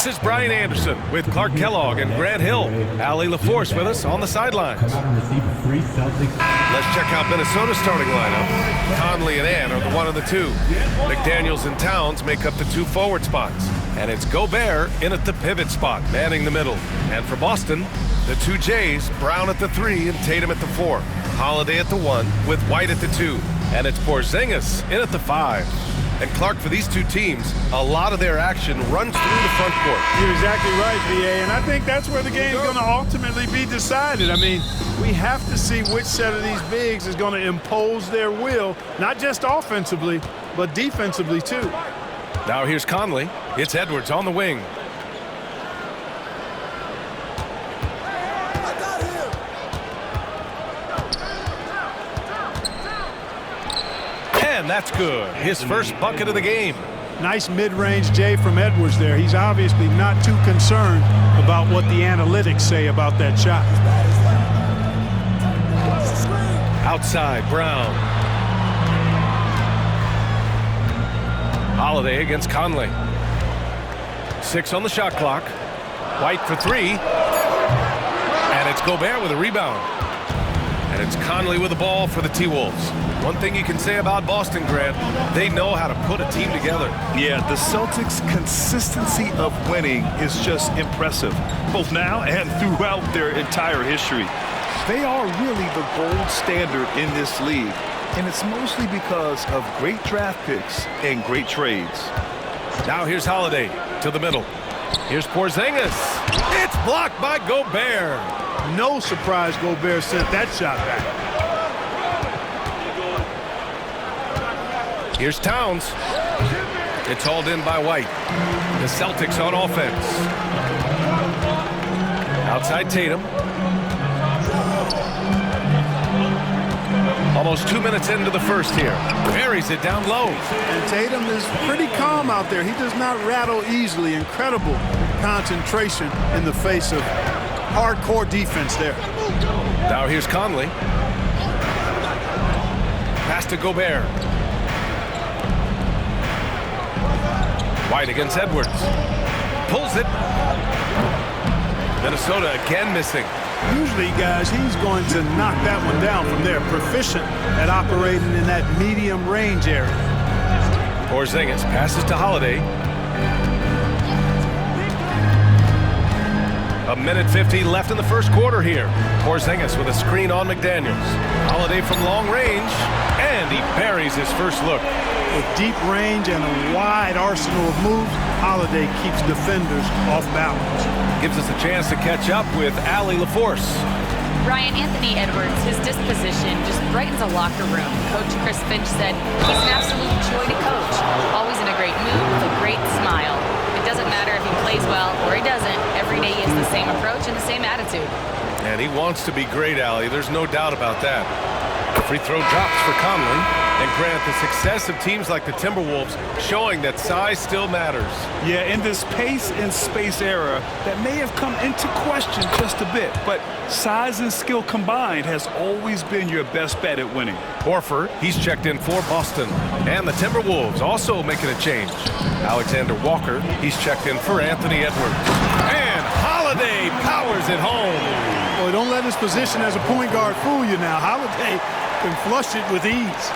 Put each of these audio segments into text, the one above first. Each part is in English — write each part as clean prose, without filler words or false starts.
This is Brian Anderson with Clark Kellogg and Grant Hill. Allie LaForce with us on the sidelines. Let's check out Minnesota's starting lineup. Conley and Ann are the 1 and the 2. McDaniels and Towns make up the 2 forward spots. And it's Gobert in at the pivot spot, manning the middle. And for Boston, the 2 Jays, Brown at the 3 and Tatum at the 4. Holiday at the 1 with White at the 2. And it's Porzingis in at the 5. And Clark, for these 2 teams, a lot of their action runs through the front court. You're exactly right, B.A., and I think that's where the game's going to ultimately be decided. I mean, we have to see which set of these bigs is going to impose their will, not just offensively, but defensively, too. Now here's Conley. It's Edwards on the wing. And that's good. His first bucket of the game. Nice mid-range J from Edwards there. He's obviously not too concerned about what the analytics say about that shot. Outside, Brown. Holiday against Conley. 6 on the shot clock. White for 3. And it's Gobert with a rebound. And it's Conley with the ball for the T-Wolves. One thing you can say about Boston, Grant, they know how to put a team together. Yeah, the Celtics' consistency of winning is just impressive, both now and throughout their entire history. They are really the gold standard in this league, and it's mostly because of great draft picks and great trades. Now here's Holiday to the middle. Here's Porzingis. It's blocked by Gobert. No surprise Gobert sent that shot back. Here's Towns. It's hauled in by White. The Celtics on offense. Outside Tatum. Almost 2 minutes into the first here. Buries it down low. And Tatum is pretty calm out there. He does not rattle easily. Incredible concentration in the face of hardcore defense there. Now here's Conley. Pass to Gobert. White against Edwards. Pulls it. Minnesota again missing. Usually, guys, he's going to knock that one down from there. Proficient at operating in that medium range area. Porzingis passes to Holiday. A minute 50 left in the first quarter here. Porzingis with a screen on McDaniels. Holiday from long range, and he buries his first look. With deep range and a wide arsenal of moves, Holiday keeps defenders off balance. Gives us a chance to catch up with Allie LaForce. Ryan, Anthony Edwards, his disposition just brightens a locker room. Coach Chris Finch said he's an absolute joy to coach. Always in a great mood with a great smile. It doesn't matter if he plays well or he doesn't. Every day he has the same approach and the same attitude. And he wants to be great, Allie. There's no doubt about that. Free throw drops for Conley. And Grant, the success of teams like the Timberwolves showing that size still matters. Yeah, in this pace and space era, that may have come into question just a bit, but size and skill combined has always been your best bet at winning. Horford, he's checked in for Boston. And the Timberwolves also making a change. Alexander Walker, he's checked in for Anthony Edwards. And Holiday powers it home. Boy, don't let his position as a point guard fool you now. Holiday can flush it with ease.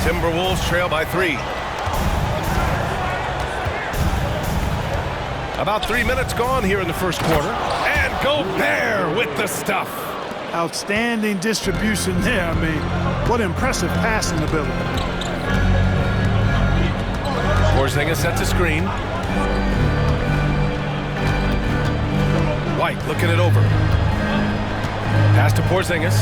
Timberwolves trail by 3. About 3 minutes gone here in the first quarter. And Gobert with the stuff. Outstanding distribution there. I mean, what impressive passing ability. Porzingis sets a screen. White looking it over. Pass to Porzingis.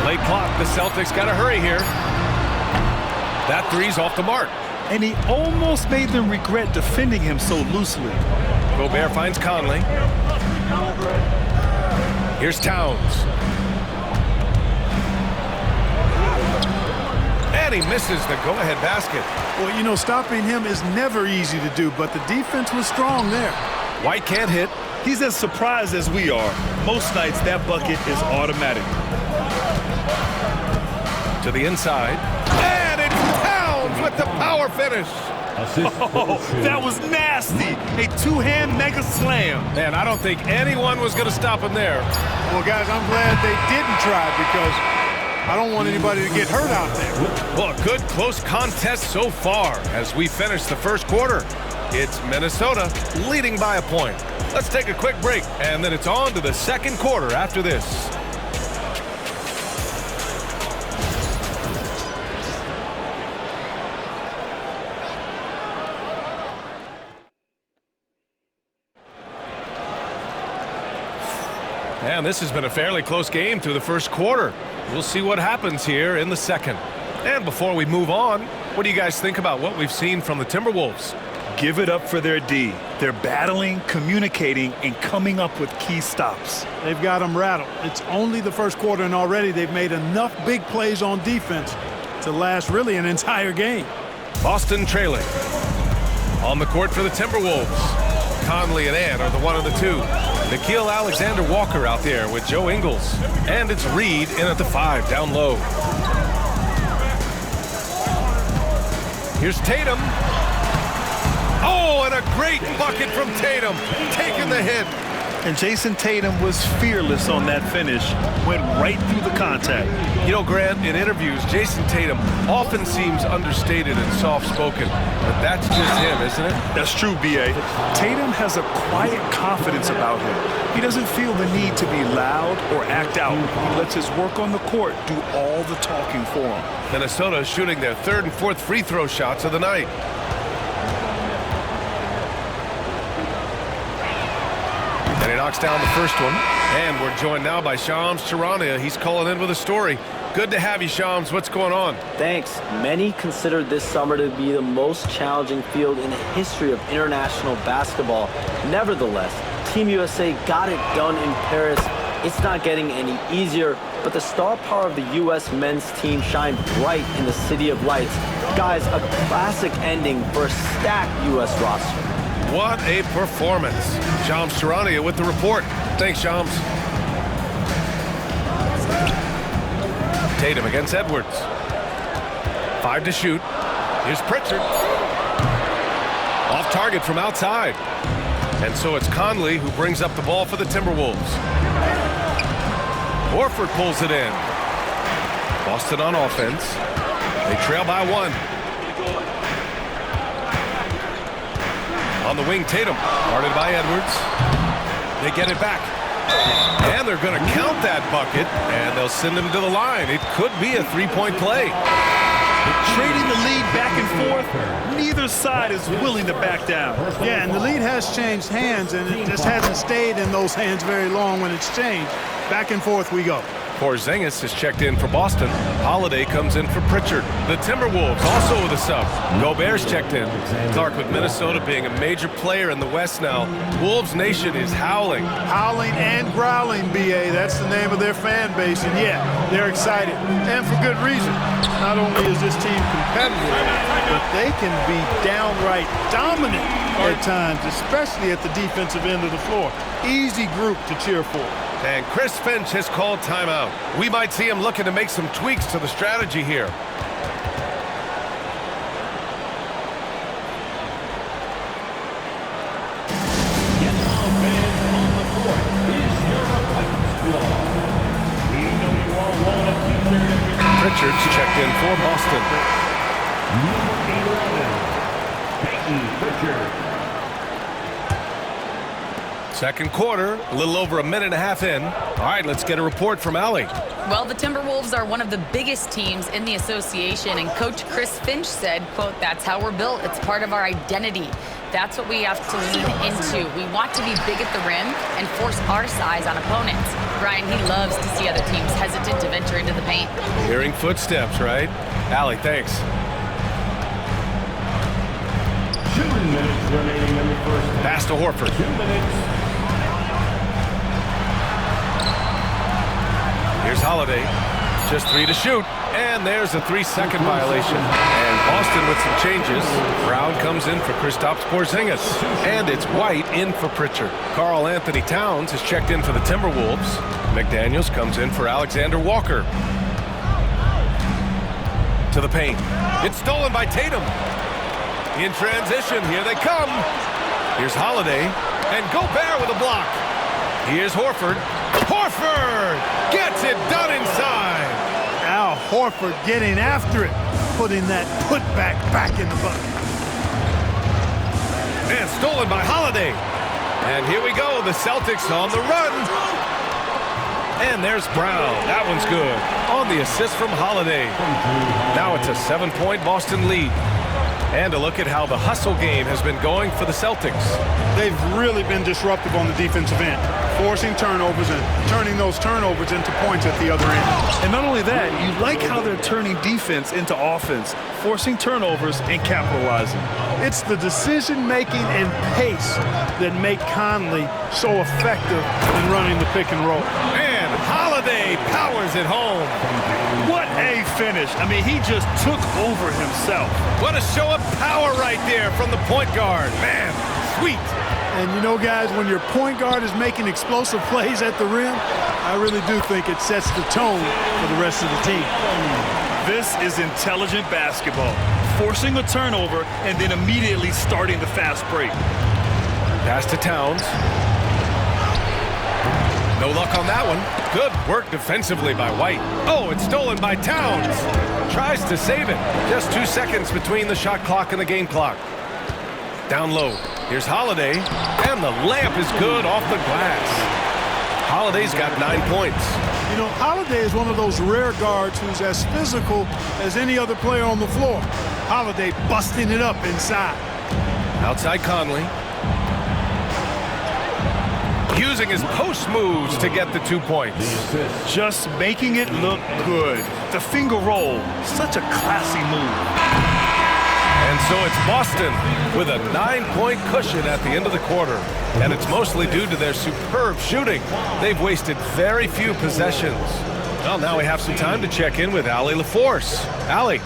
Late clock. The Celtics got to hurry here. That three's off the mark. And he almost made them regret defending him so loosely. Gobert finds Conley. Here's Towns. And he misses the go-ahead basket. Well, you know, stopping him is never easy to do, but the defense was strong there. White can't hit. He's as surprised as we are. Most nights, that bucket is automatic. To the inside. And it's Towns with with the power finish. Oh, that was nasty. A two-hand mega slam. Man, I don't think anyone was going to stop him there. Well, guys, I'm glad they didn't try because I don't want anybody to get hurt out there. Well, a good close contest so far as we finish the first quarter. It's Minnesota leading by a point. Let's take a quick break, and then it's on to the second quarter after this. And this has been a fairly close game through the first quarter. We'll see what happens here in the second. And before we move on, what do you guys think about what we've seen from the Timberwolves? Give it up for their D. They're battling, communicating, and coming up with key stops. They've got them rattled. It's only the first quarter, and already they've made enough big plays on defense to last really an entire game. Boston trailing. On the court for the Timberwolves. Conley and Ant are the 1 and the 2. Nickeil Alexander-Walker out there with Joe Ingles. And it's Reed in at the 5 down low. Here's Tatum. Oh, and a great bucket from Tatum, taking the hit. And Jason Tatum was fearless on that finish, went right through the contact. You know, Grant, in interviews, Jason Tatum often seems understated and soft-spoken, but that's just him, isn't it? That's true, B.A. Tatum has a quiet confidence about him. He doesn't feel the need to be loud or act out. He lets his work on the court do all the talking for him. Minnesota shooting their 3rd and 4th free throw shots of the night. And he knocks down the first one. And we're joined now by Shams Charania. He's calling in with a story. Good to have you, Shams. What's going on? Thanks. Many consider this summer to be the most challenging field in the history of international basketball. Nevertheless, Team USA got it done in Paris. It's not getting any easier, but the star power of the U.S. men's team shined bright in the City of Lights. Guys, a classic ending for a stacked U.S. roster. What a performance. Shams Charania with the report. Thanks, Shams. Tatum against Edwards. 5 to shoot. Here's Pritchard. Off target from outside. And so it's Conley who brings up the ball for the Timberwolves. Horford pulls it in. Boston on offense. They trail by 1. On the wing, Tatum, guarded by Edwards. They get it back. And they're going to count that bucket, and they'll send him to the line. It could be a 3-point play. Trading the lead back and forth, neither side is willing to back down. Yeah, and the lead has changed hands, and it just hasn't stayed in those hands very long when it's changed. Back and forth we go. Porzingis is checked in for Boston. Holiday comes in for Pritchard. The Timberwolves also with a sub. Gobert's checked in. Clark with Minnesota being a major player in the West now. Wolves Nation is howling. Howling and growling, B.A. That's the name of their fan base. And yeah, they're excited. And for good reason. Not only is this team competitive, but they can be downright dominant at times, especially at the defensive end of the floor. Easy group to cheer for. And Chris Finch has called timeout. We might see him looking to make some tweaks to the strategy here. Pritchard's checked in for Boston. Second quarter, a little over a minute and a half in. All right, let's get a report from Allie. Well, the Timberwolves are one of the biggest teams in the association, and Coach Chris Finch said, quote, "That's how we're built. It's part of our identity. That's what we have to lean into. We want to be big at the rim and force our size on opponents." Brian, he loves to see other teams hesitant to venture into the paint. Hearing footsteps, right? Allie, thanks. 2 minutes remaining in the first half. Pass to Horford. 2 minutes. Here's Holiday. Just 3 to shoot. And there's a 3-second violation. And Boston with some changes. Brown comes in for Kristaps Porzingis. And it's White in for Pritchard. Karl Anthony Towns is checked in for the Timberwolves. McDaniels comes in for Alexander Walker. To the paint. It's stolen by Tatum. In transition, here they come. Here's Holiday, and Gobert with a block. Here's Horford. Horford gets it done inside. Al Horford getting after it, putting that putback back in the bucket. And stolen by Holiday. And here we go, the Celtics on the run. And there's Brown. That one's good. On the assist from Holiday. Now it's a 7-point Boston lead. And a look at how the hustle game has been going for the Celtics. They've really been disruptive on the defensive end, forcing turnovers and turning those turnovers into points at the other end. And not only that, you like how they're turning defense into offense, forcing turnovers and capitalizing. It's the decision-making and pace that make Conley so effective in running the pick and roll. And Holiday powers it home. What a finish. I mean, he just took over himself. What a show of power right there from the point guard. Man, sweet. And you know, guys, when your point guard is making explosive plays at the rim, I really do think it sets the tone for the rest of the team. This is intelligent basketball. Forcing a turnover and then immediately starting the fast break. Pass to Towns. No luck on that one. Good work defensively by White. Oh, it's stolen by Towns. Tries to save it. Just 2 seconds between the shot clock and the game clock. Down low. Here's Holiday. And the layup is good off the glass. Holiday's got 9 points. You know, Holiday is one of those rare guards who's as physical as any other player on the floor. Holiday busting it up inside. Outside Conley. Using his post moves to get the 2 points. Just making it look good. The finger roll, such a classy move. And so it's Boston with a 9-point cushion at the end of the quarter. And it's mostly due to their superb shooting. They've wasted very few possessions. Well, now we have some time to check in with Allie LaForce. Allie.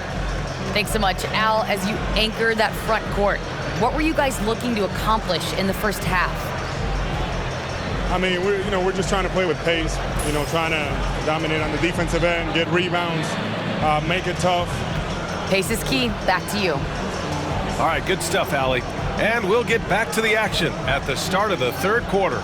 Thanks so much, Al. As you anchor that front court, what were you guys looking to accomplish in the first half? I mean, we're just trying to play with pace, trying to dominate on the defensive end, get rebounds, make it tough. Pace is key. Back to you. All right, good stuff, Allie. And we'll get back to the action at the start of the third quarter.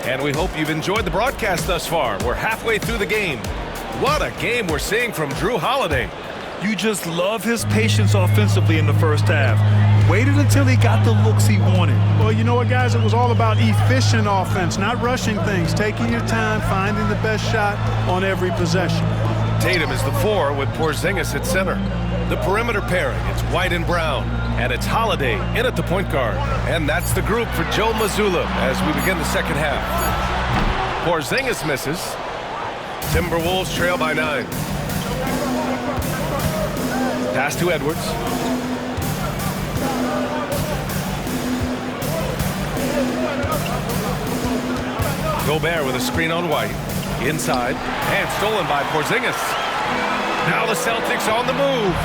And we hope you've enjoyed the broadcast thus far. We're halfway through the game. What a game we're seeing from Drew Holiday. You just love his patience offensively in the first half. Waited until he got the looks he wanted. Well, you know what, guys? It was all about efficient offense, not rushing things, taking your time, finding the best shot on every possession. Tatum is the 4 with Porzingis at center. The perimeter pairing, it's White and Brown. And it's Holiday in at the point guard. And that's the group for Joe Mazzulla as we begin the second half. Porzingis misses. Timberwolves trail by 9. Pass to Edwards. Gobert with a screen on White. Inside. And stolen by Porzingis. Now the Celtics on the move.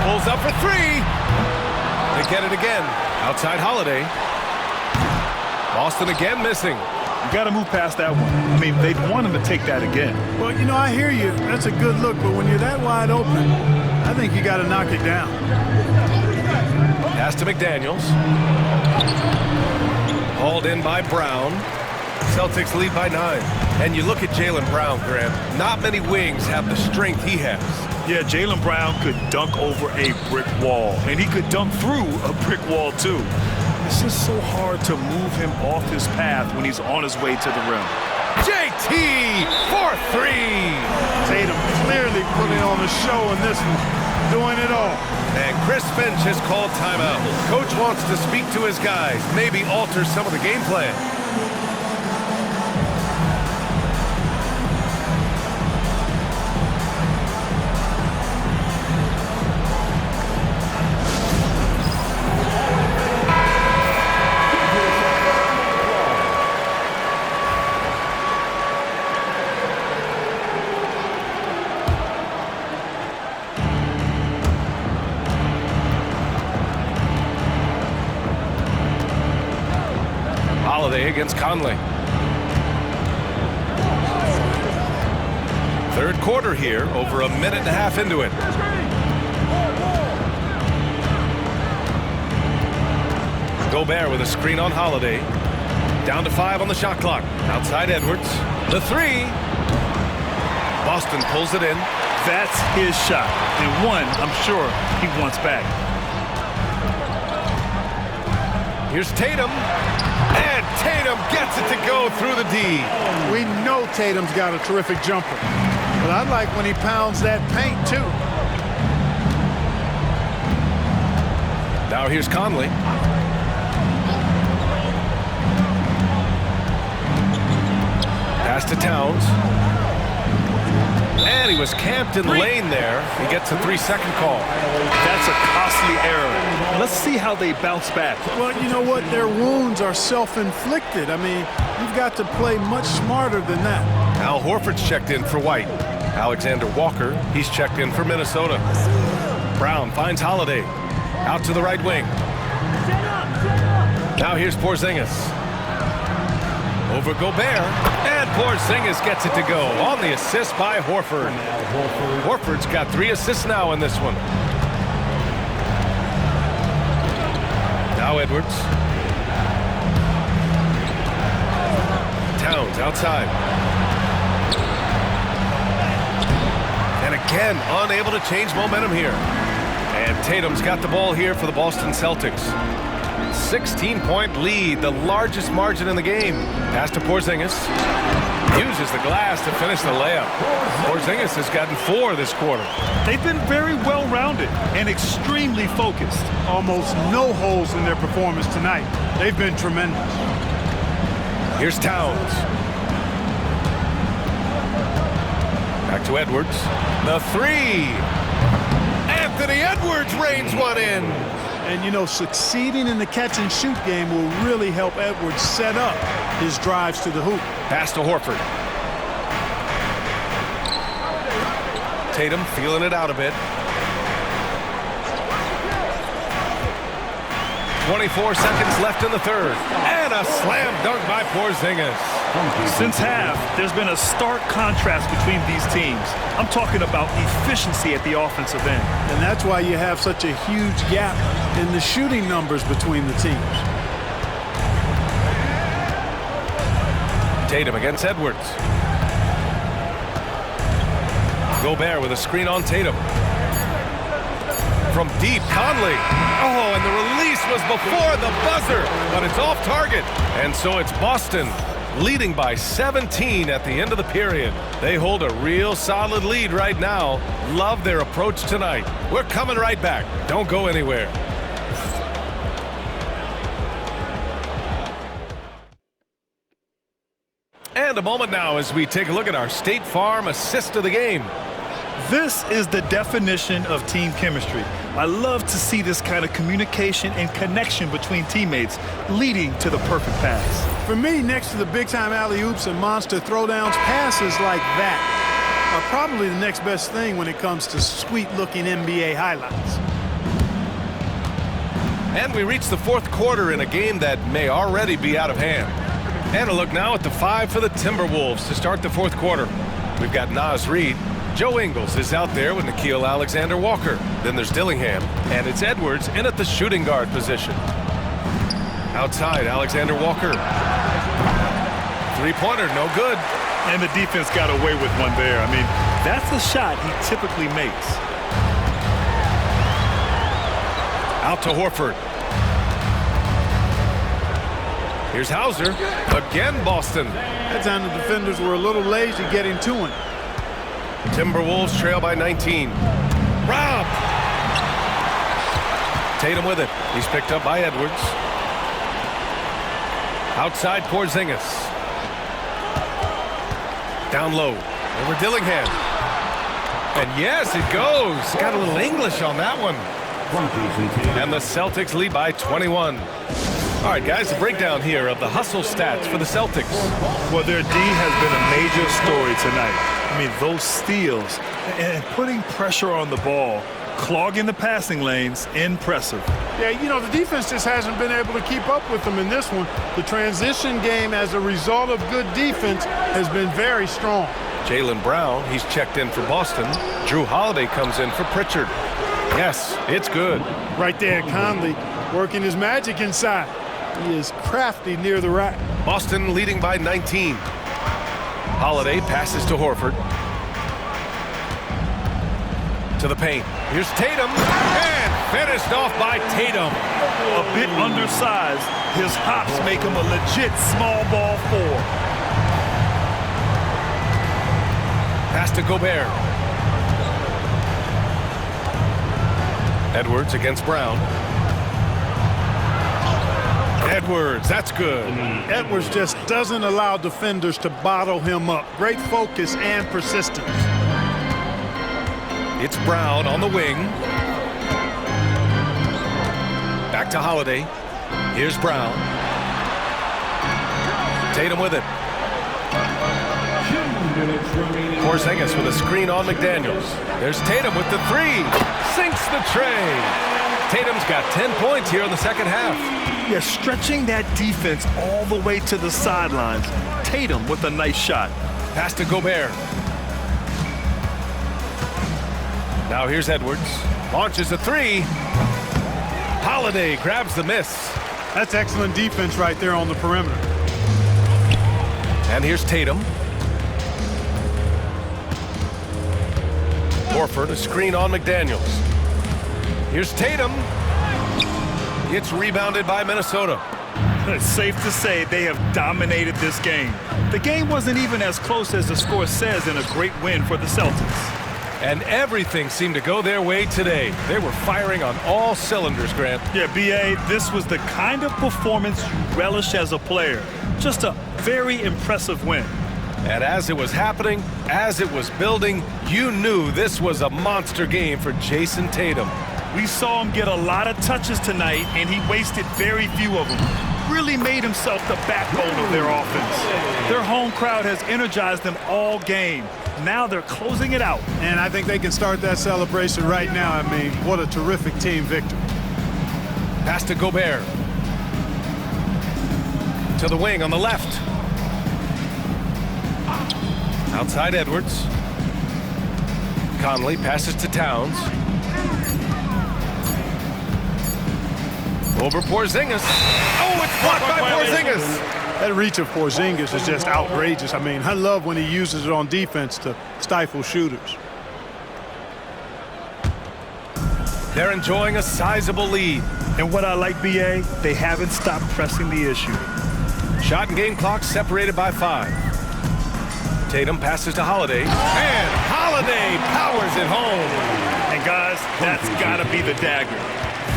Pulls up for 3. They get it again. Outside Holiday. Boston again missing. You got to move past that one. I mean, they'd want him to take that again. Well, you know, I hear you. That's a good look, but when you're that wide open, I think you got to knock it down. Pass to McDaniels. Hauled in by Brown. Celtics lead by 9. And you look at Jaylen Brown, Grant. Not many wings have the strength he has. Yeah, Jaylen Brown could dunk over a brick wall, and he could dunk through a brick wall, too. It's just so hard to move him off his path when he's on his way to the rim. JT for three. Tatum clearly putting on a show in this one, doing it all. And Chris Finch has called timeout. Coach wants to speak to his guys, maybe alter some of the game plan. Holiday against Conley. Third quarter here, over a minute and a half into it. Gobert with a screen on Holiday. Down to 5 on the shot clock. Outside Edwards. The three. Boston pulls it in. That's his shot, and one I'm sure he wants back. Here's Tatum. And Tatum gets it to go through the D. We know Tatum's got a terrific jumper, but I like when he pounds that paint too. Now here's Conley. Pass to Towns. And he was camped in the lane there. He gets a 3-second call. That's a costly error. Let's see how they bounce back. Well, you know what? Their wounds are self-inflicted. I mean, you've got to play much smarter than that. Al Horford's checked in for White. Alexander Walker, he's checked in for Minnesota. Brown finds Holiday. Out to the right wing. Now here's Porzingis. Over Gobert. And Porzingis gets it to go on the assist by Horford. Horford's got 3 assists now in this one. Now Edwards. Towns outside. And again, unable to change momentum here. And Tatum's got the ball here for the Boston Celtics. 16-point lead, the largest margin in the game. Pass to Porzingis. Uses the glass to finish the layup. Porzingis has gotten 4 this quarter. They've been very well-rounded and extremely focused. Almost no holes in their performance tonight. They've been tremendous. Here's Towns. Back to Edwards. The three. Anthony Edwards rains one in. And, you know, succeeding in the catch-and-shoot game will really help Edwards set up his drives to the hoop. Pass to Horford. Tatum feeling it out a bit. 24 seconds left in the third. And a slam dunk by Porzingis. Since half, there's been a stark contrast between these teams. I'm talking about efficiency at the offensive end. And that's why you have such a huge gap in the shooting numbers between the teams. Tatum against Edwards. Gobert with a screen on Tatum. From deep, Conley. Oh, and the release was before the buzzer, but it's off target. And so it's Boston leading by 17 at the end of the period. They hold a real solid lead right now. Love their approach tonight. We're coming right back. Don't go anywhere. And a moment now as we take a look at our State Farm assist of the game. This is the definition of team chemistry. I love to see this kind of communication and connection between teammates leading to the perfect pass. For me, next to the big-time alley-oops and monster throwdowns, passes like that are probably the next best thing when it comes to sweet-looking NBA highlights. And we reach the fourth quarter in a game that may already be out of hand. And a look now at the 5 for the Timberwolves to start the fourth quarter. We've got Naz Reid. Joe Ingles is out there with Nickeil Alexander-Walker. Then there's Dillingham, and it's Edwards in at the shooting guard position. Outside, Alexander-Walker. Three-pointer, no good. And the defense got away with one there. I mean, that's a shot he typically makes. Out to Horford. Here's Hauser. Again, Boston. That time the defenders were a little lazy getting to him. Timberwolves trail by 19. Rob! Tatum with it. He's picked up by Edwards. Outside Porzingis. Down low. Over Dillingham. And yes, it goes. Got a little English on that one. And the Celtics lead by 21. All right, guys, the breakdown here of the hustle stats for the Celtics. Well, their D has been a major story tonight. I mean, those steals and putting pressure on the ball, clogging the passing lanes, impressive. Yeah, you know, the defense just hasn't been able to keep up with them in this one. The transition game as a result of good defense has been very strong. Jaylen Brown, he's checked in for Boston. Drew Holiday comes in for Pritchard. Yes, it's good. Right there, Conley working his magic inside. He is crafty near the rack. Boston leading by 19. Holiday passes to Horford. To the paint. Here's Tatum. And finished off by Tatum. A bit undersized. His hops make him a legit small ball four. Pass to Gobert. Edwards against Brown. Edwards, that's good. Edwards just doesn't allow defenders to bottle him up. Great focus and persistence. It's Brown on the wing. Back to Holiday. Here's Brown. Tatum with it. Porzingis with a screen on McDaniels. There's Tatum with the three. Sinks the tray. Tatum's got 10 points here in the second half. Yeah, stretching that defense all the way to the sidelines. Tatum with a nice shot. Pass to Gobert. Now here's Edwards. Launches a three. Holiday grabs the miss. That's excellent defense right there on the perimeter. And here's Tatum. Horford, a screen on McDaniels. Here's Tatum. It's rebounded by Minnesota. It's safe to say they have dominated this game. The game wasn't even as close as the score says in a great win for the Celtics. And everything seemed to go their way today. They were firing on all cylinders, Grant. Yeah, B.A., this was the kind of performance you relish as a player. Just a very impressive win. And as it was happening, as it was building, you knew this was a monster game for Jason Tatum. We saw him get a lot of touches tonight, and he wasted very few of them. Really made himself the backbone of their offense. Their home crowd has energized them all game. Now they're closing it out. And I think they can start that celebration right now. I mean, what a terrific team victory. Pass to Gobert. To the wing on the left. Outside Edwards. Conley passes to Towns. Over Porzingis. Oh, it's blocked by Porzingis. That reach of Porzingis is just outrageous. I mean, I love when he uses it on defense to stifle shooters. They're enjoying a sizable lead. And what I like, B.A., they haven't stopped pressing the issue. Shot and game clock separated by 5. Tatum passes to Holiday. And Holiday powers it home. And guys, that's got to be the dagger.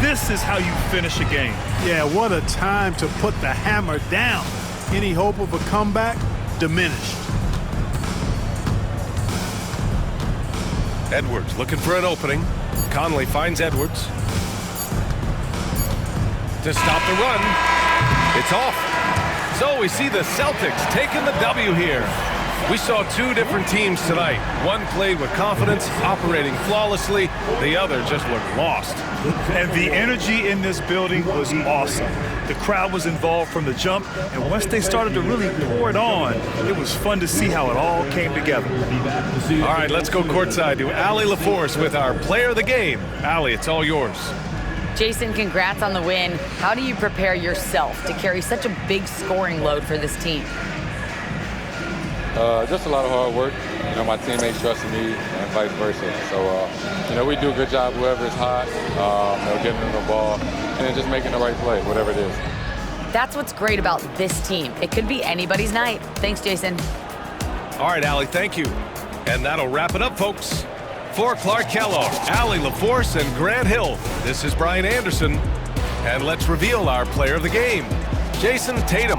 This is how you finish a game. Yeah, what a time to put the hammer down. Any hope of a comeback diminished. Edwards looking for an opening. Conley finds Edwards. To stop the run. It's off. So we see the Celtics taking the W here. We saw two different teams tonight. One played with confidence, operating flawlessly. The other just looked lost. And the energy in this building was awesome. The crowd was involved from the jump, and once they started to really pour it on, it was fun to see how it all came together. All right, let's go courtside to Allie LaForce with our player of the game. Allie, it's all yours. Jason, congrats on the win. How do you prepare yourself to carry such a big scoring load for this team? Just a lot of hard work. You know, my teammates trusting me and vice versa. So, you know, we do a good job whoever is hot, you know, getting them the ball and then just making the right play, whatever it is. That's what's great about this team. It could be anybody's night. Thanks, Jason. All right, Allie, thank you. And that'll wrap it up, folks. For Clark Kellogg, Allie LaForce, and Grant Hill, this is Brian Anderson. And let's reveal our player of the game, Jason Tatum.